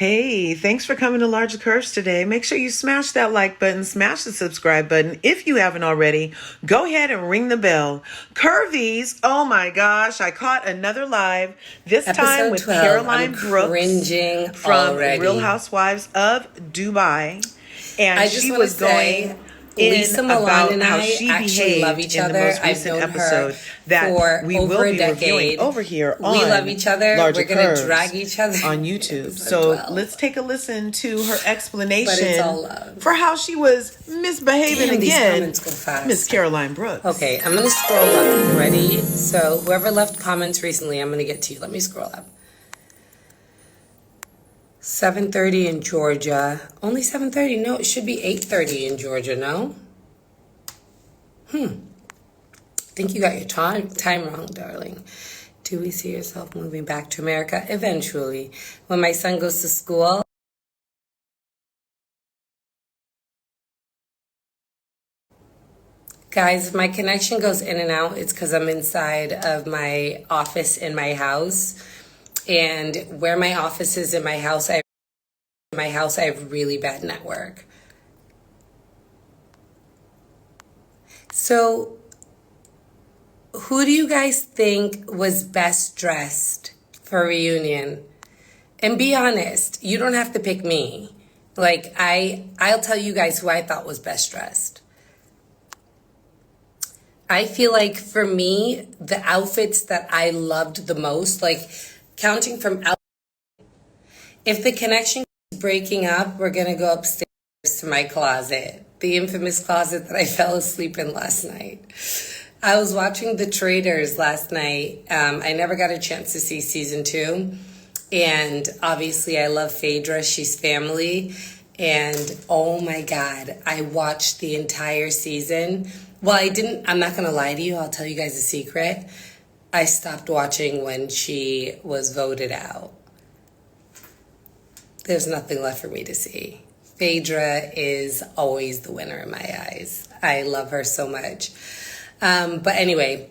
Hey, thanks for coming to Larger Curves today. Make sure you smash that like button, smash the subscribe button. If you haven't already, go ahead and ring the bell. Curvies, oh my gosh, I caught another live, this time Episode with 12. Caroline I'm Brooks cringing from already. Real Housewives of Dubai. And I just she want to was going say, in Lisa Malon about and how I she actually love behaved each in the other. most I've recent known episode her that for we over will a be reviewing decade. over here on We love each other. Larger We're going to Curves drag each other on YouTube. Episode So 12. let's take a listen to her explanation But it's all love. for how she was misbehaving Damn, these again, comments go fast. Miss Caroline Brooks. Okay, I'm going to scroll up. Ready? So whoever left comments recently, I'm going to get to you. Let me scroll up. 7:30 in Georgia. Only 7:30? No, it should be 8:30 in Georgia, no? I think you got your time wrong, darling. Do we see yourself moving back to America? Eventually. When my son goes to school. Guys, if my connection goes in and out, it's because I'm inside of my office in my house. And where my office is in my house, I have really bad network. So, who do you guys think was best dressed for a reunion? And be honest, you don't have to pick me. Like, I'll tell you guys who I thought was best dressed. I feel like for me, the outfits that I loved the most, like counting from out. If the connection is breaking up, we're going to go upstairs to my closet, the infamous closet that I fell asleep in last night. I was watching The Traitors last night. I never got a chance to see season 2. And obviously I love Phaedra. She's family. And oh my God, I watched the entire season. Well, I'm not going to lie to you. I'll tell you guys a secret. I stopped watching when she was voted out. There's nothing left for me to see. Phaedra is always the winner in my eyes. I love her so much. But anyway,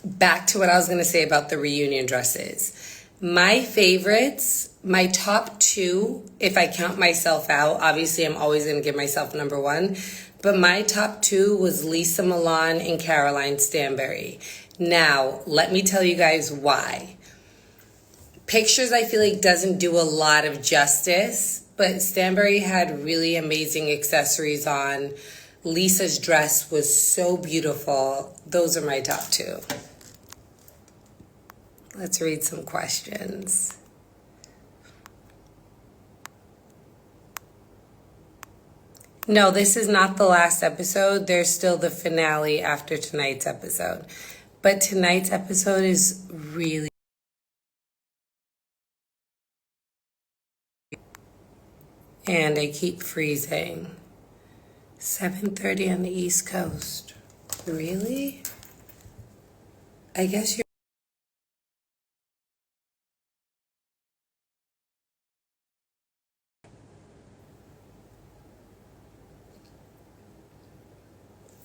back to what I was going to say about the reunion dresses. My favorites, my top 2, if I count myself out, obviously I'm always going to give myself number 1. But my top 2 was Lisa Malon and Caroline Stanberry. Now, let me tell you guys why. Pictures, I feel like, doesn't do a lot of justice, but Stanberry had really amazing accessories on. Lisa's dress was so beautiful. Those are my top 2. Let's read some questions. No, this is not the last episode. There's still the finale after tonight's episode. But tonight's episode is really... And I keep freezing. 7:30 on the East Coast. Really? I guess you're...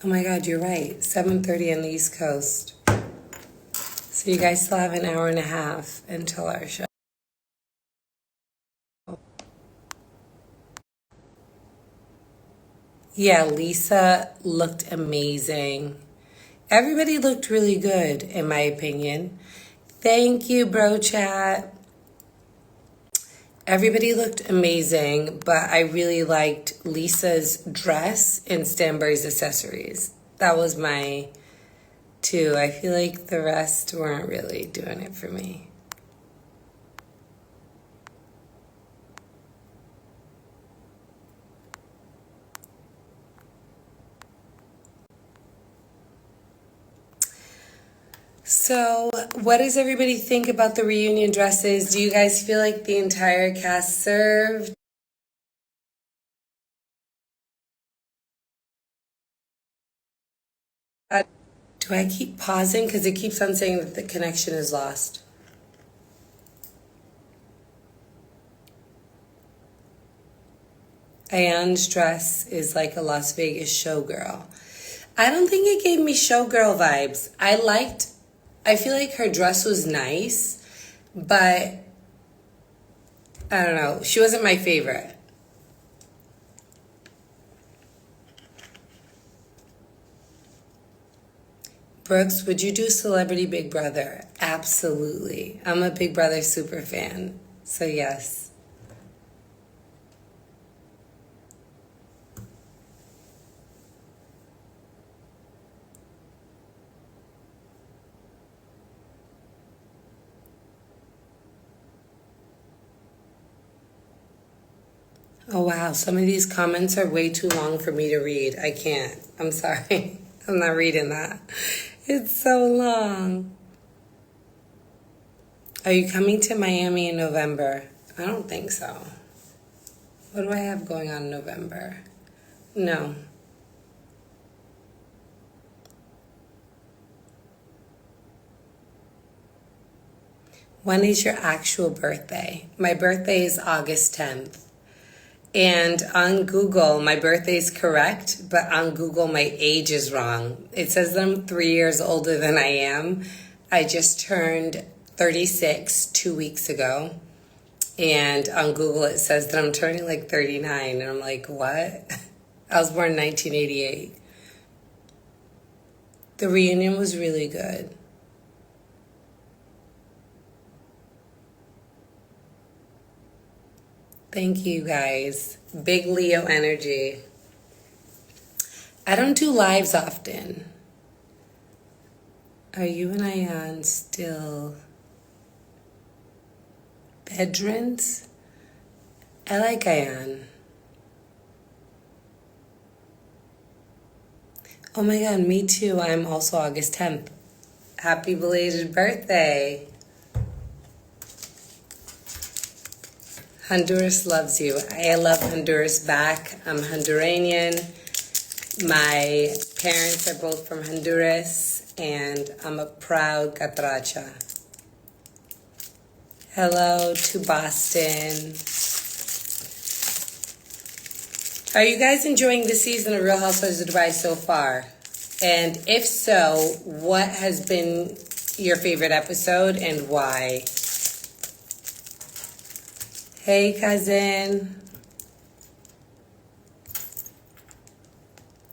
Oh my God, you're right. 7:30 on the East Coast. So you guys still have an hour and a half until our show. Yeah, Lisa looked amazing. Everybody looked really good, in my opinion. Thank you, bro chat. Everybody looked amazing, but I really liked Lisa's dress and Stanberry's accessories. That was my 2. I feel like the rest weren't really doing it for me. So, what does everybody think about the reunion dresses? Do you guys feel like the entire cast served? Do I keep pausing? Because it keeps on saying that the connection is lost. Ayan's dress is like a Las Vegas showgirl. I don't think it gave me showgirl vibes. I feel like her dress was nice, but I don't know. She wasn't my favorite. Brooks, would you do Celebrity Big Brother? Absolutely. I'm a Big Brother super fan. So yes. Oh wow, some of these comments are way too long for me to read. I can't. I'm sorry. I'm not reading that. It's so long. Are you coming to Miami in November? I don't think so. What do I have going on in November? No. When is your actual birthday? My birthday is August 10th. And on Google, my birthday is correct, but on Google, my age is wrong. It says that I'm 3 years older than I am. I just turned 36 2 weeks ago. And on Google, it says that I'm turning like 39. And I'm like, what? I was born in 1988. The reunion was really good. Thank you, guys. Big Leo energy. I don't do lives often. Are you and Ayan still bedrooms? I like Ayan. Oh my God, me too. I'm also August 10th. Happy belated birthday. Honduras loves you. I love Honduras back. I'm Honduranian. My parents are both from Honduras, and I'm a proud catracha. Hello to Boston. Are you guys enjoying the season of Real Housewives of Dubai so far? And if so, what has been your favorite episode and why? Hey, cousin.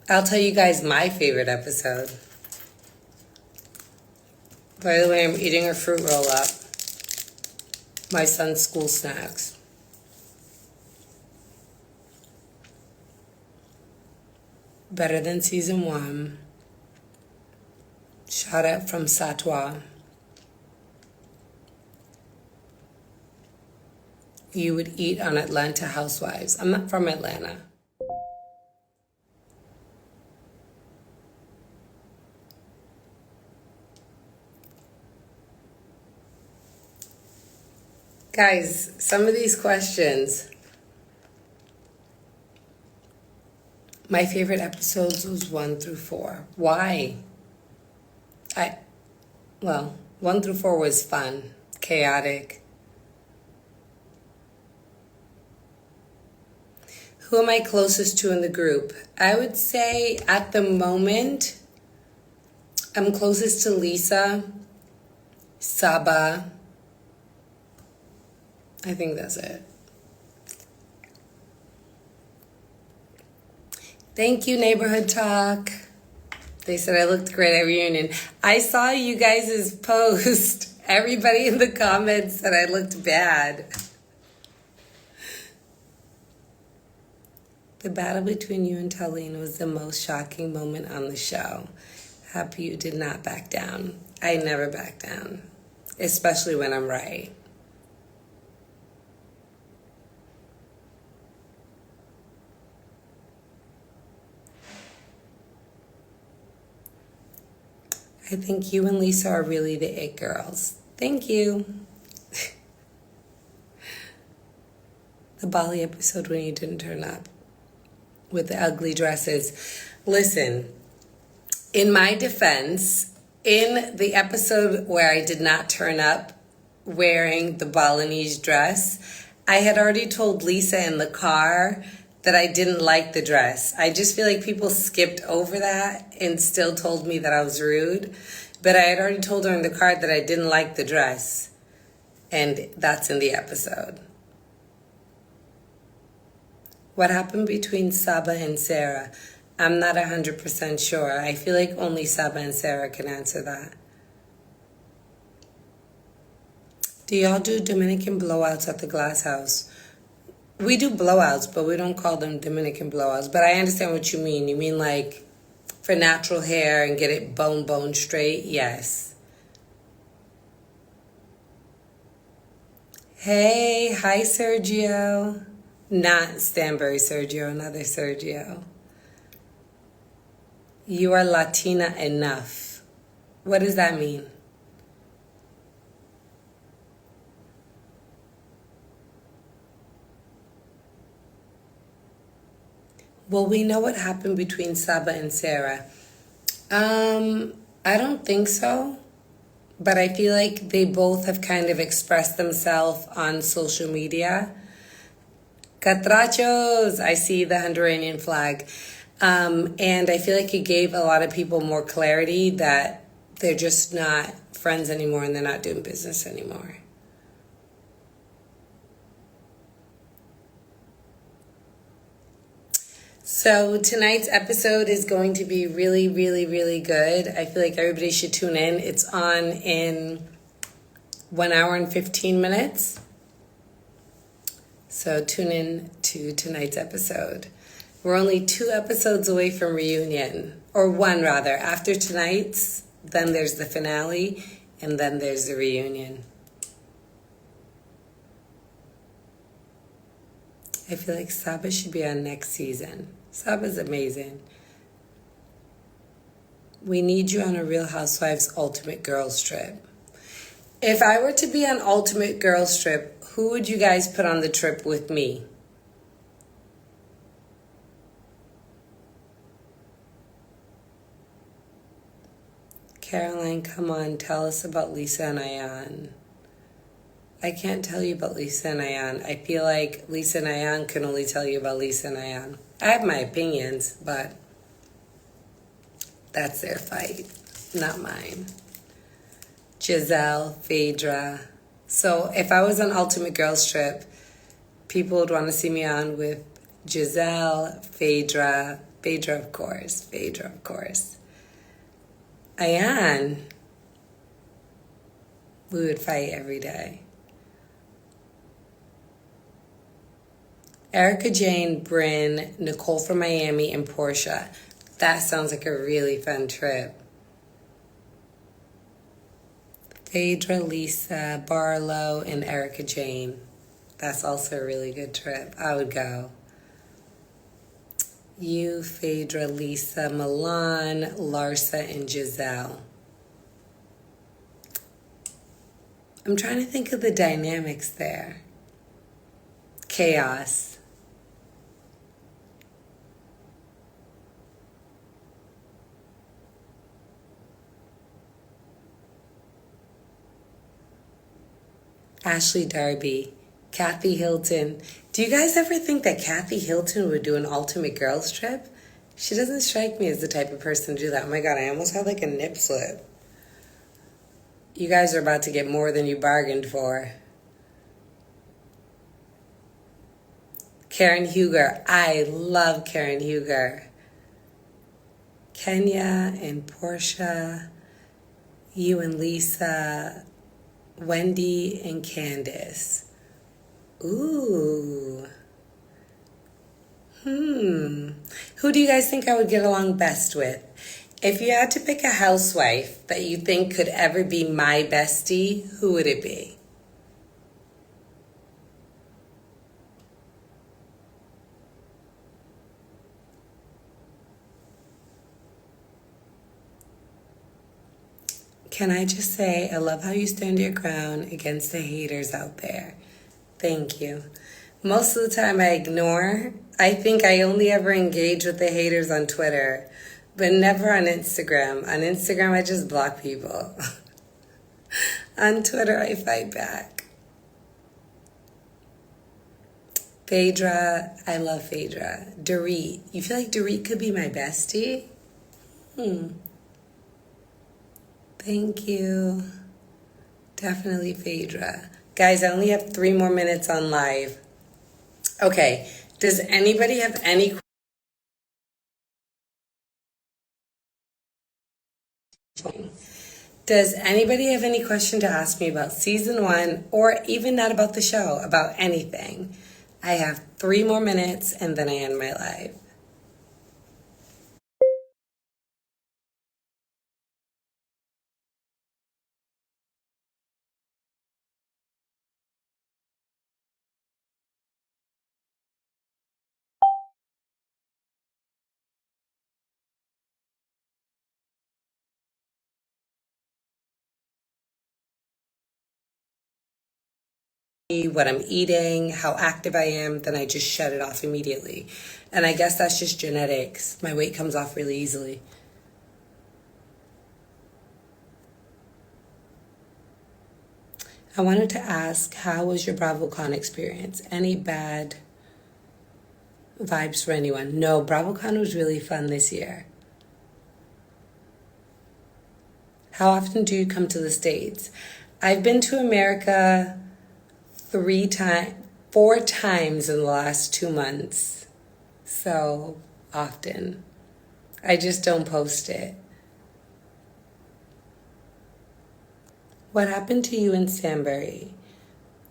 I'll tell you guys my favorite episode. By the way, I'm eating a fruit roll-up. My son's school snacks. Better than season 1. Shout out from Satwa. You would eat on Atlanta Housewives. I'm not from Atlanta. Guys, some of these questions. My favorite episodes was 1 through 4. Why? 1 through 4 was fun, chaotic. Who am I closest to in the group? I would say at the moment, I'm closest to Lisa, Saba. I think that's it. Thank you, Neighborhood Talk. They said I looked great at reunion. I saw you guys' post. Everybody in the comments said I looked bad. The battle between you and Taleen was the most shocking moment on the show. Happy you did not back down. I never back down, especially when I'm right. I think you and Lisa are really the it girls. Thank you. The Bali episode when you didn't turn up with the ugly dresses. Listen, in my defense, in the episode where I did not turn up wearing the Balinese dress, I had already told Lisa in the car that I didn't like the dress. I just feel like people skipped over that and still told me that I was rude. But I had already told her in the car that I didn't like the dress. And that's in the episode. What happened between Saba and Sarah? I'm not 100% sure. I feel like only Saba and Sarah can answer that. Do y'all do Dominican blowouts at the glass house? We do blowouts, but we don't call them Dominican blowouts. But I understand what you mean. You mean like for natural hair and get it bone straight? Yes. Hey, hi Sergio. Not Stanberry Sergio, another Sergio. You are Latina enough. What does that mean? Well, we know what happened between Saba and Sarah. I don't think so, but I feel like they both have kind of expressed themselves on social media. Catrachos, I see the Honduran flag. And I feel like it gave a lot of people more clarity that they're just not friends anymore and they're not doing business anymore. So tonight's episode is going to be really, really, really good. I feel like everybody should tune in. It's on in 1 hour and 15 minutes. So tune in to tonight's episode. We're only 2 episodes away from reunion, or 1 rather. After tonight's, then there's the finale, and then there's the reunion. I feel like Saba should be on next season. Saba's amazing. We need you on a Real Housewives Ultimate Girls Trip. If I were to be on Ultimate Girls Trip, who would you guys put on the trip with me? Caroline, come on, tell us about Lisa and Ayan. I can't tell you about Lisa and Ayan. I feel like Lisa and Ayan can only tell you about Lisa and Ayan. I have my opinions, but that's their fight, not mine. Giselle, Phaedra. So if I was on Ultimate Girls Trip, people would want to see me on with Giselle, Phaedra of course. Ayan, we would fight every day. Erica Jane, Bryn, Nicole from Miami, and Portia. That sounds like a really fun trip. Phaedra, Lisa, Barlow, and Erica Jane. That's also a really good trip. I would go. You, Phaedra, Lisa, Malon, Larsa, and Giselle. I'm trying to think of the dynamics there. Chaos. Ashley Darby, Kathy Hilton. Do you guys ever think that Kathy Hilton would do an Ultimate Girls Trip? She doesn't strike me as the type of person to do that. Oh my God, I almost had like a nip slip. You guys are about to get more than you bargained for. Karen Huger. I love Karen Huger. Kenya and Portia. You and Lisa. Wendy and Candace. Ooh. Who do you guys think I would get along best with? If you had to pick a housewife that you think could ever be my bestie, who would it be? Can I just say, I love how you stand your ground against the haters out there. Thank you. Most of the time I ignore. I think I only ever engage with the haters on Twitter, but never on Instagram. On Instagram, I just block people. On Twitter, I fight back. Phaedra, I love Phaedra. Dorit, you feel like Dorit could be my bestie? Thank you. Definitely Phaedra. Guys, I only have 3 more minutes on live. Okay, Does anybody have any Does anybody have any question to ask me about season 1 or even not about the show, about anything? I have 3 more minutes and then I end my live. What I'm eating, how active I am, then I just shut it off immediately. And I guess that's just genetics. My weight comes off really easily. I wanted to ask, how was your BravoCon experience? Any bad vibes for anyone? No, BravoCon was really fun this year. How often do you come to the States? I've been to America 4 times in the last 2 months. So often. I just don't post it. What happened to you in Stanberry?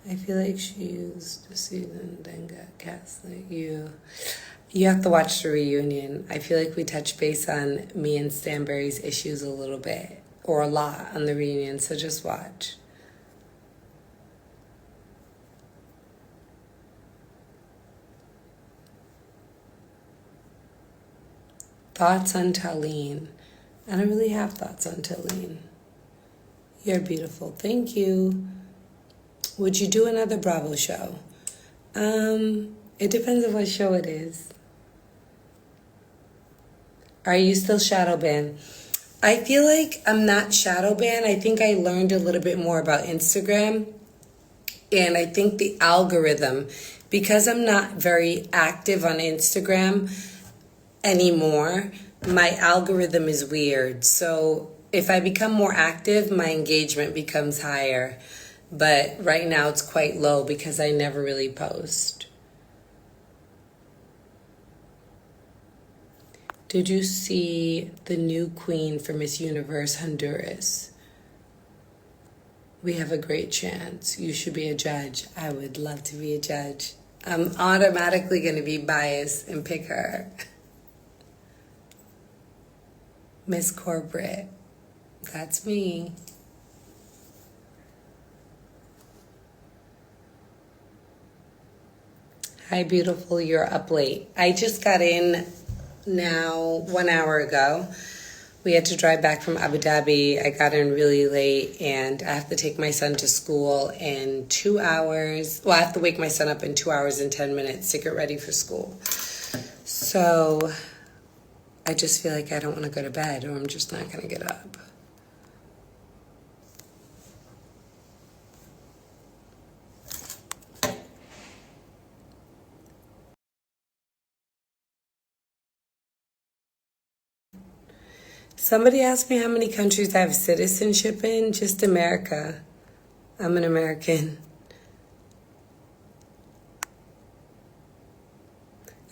I feel like she used the season, then got gaslit. You have to watch the reunion. I feel like we touched base on me and Stanberry's issues a little bit, or a lot on the reunion, so just watch. Thoughts on Taleen? I don't really have thoughts on Taleen. You're beautiful. Thank you. Would you do another Bravo show? It depends on what show it is. Are you still shadow banned? I feel like I'm not shadow banned. I think I learned a little bit more about Instagram. And I think the algorithm, because I'm not very active on Instagram anymore, my algorithm is weird. So if I become more active, my engagement becomes higher. But right now it's quite low because I never really post. Did you see the new queen for Miss Universe Honduras? We have a great chance. You should be a judge. I would love to be a judge. I'm automatically going to be biased and pick her. Miss Corporate. That's me. Hi, beautiful. You're up late. I just got in now 1 hour ago. We had to drive back from Abu Dhabi. I got in really late and I have to take my son to school in 2 hours. Well, I have to wake my son up in 2 hours and 10 minutes to get ready for school. So I just feel like I don't want to go to bed or I'm just not going to get up. Somebody asked me how many countries I have citizenship in. Just America. I'm an American.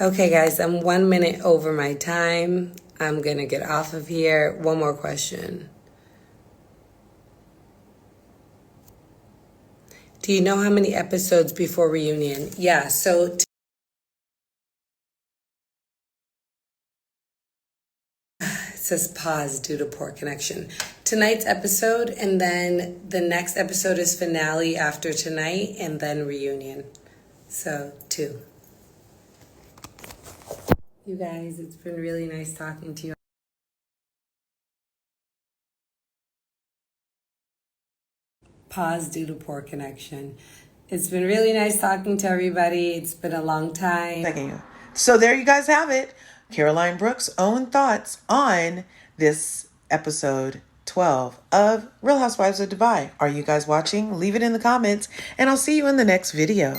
Okay, guys, I'm 1 minute over my time. I'm going to get off of here. One more question. Do you know how many episodes before reunion? Yeah, so it says pause due to poor connection. Tonight's episode, and then the next episode is finale after tonight, and then reunion. So 2. You guys, it's been really nice talking to you. Pause due to poor connection. It's been really nice talking to everybody. It's been a long time. So there you guys have it. Caroline Brooks' own thoughts on this episode 12 of Real Housewives of Dubai. Are you guys watching? Leave it in the comments, and I'll see you in the next video.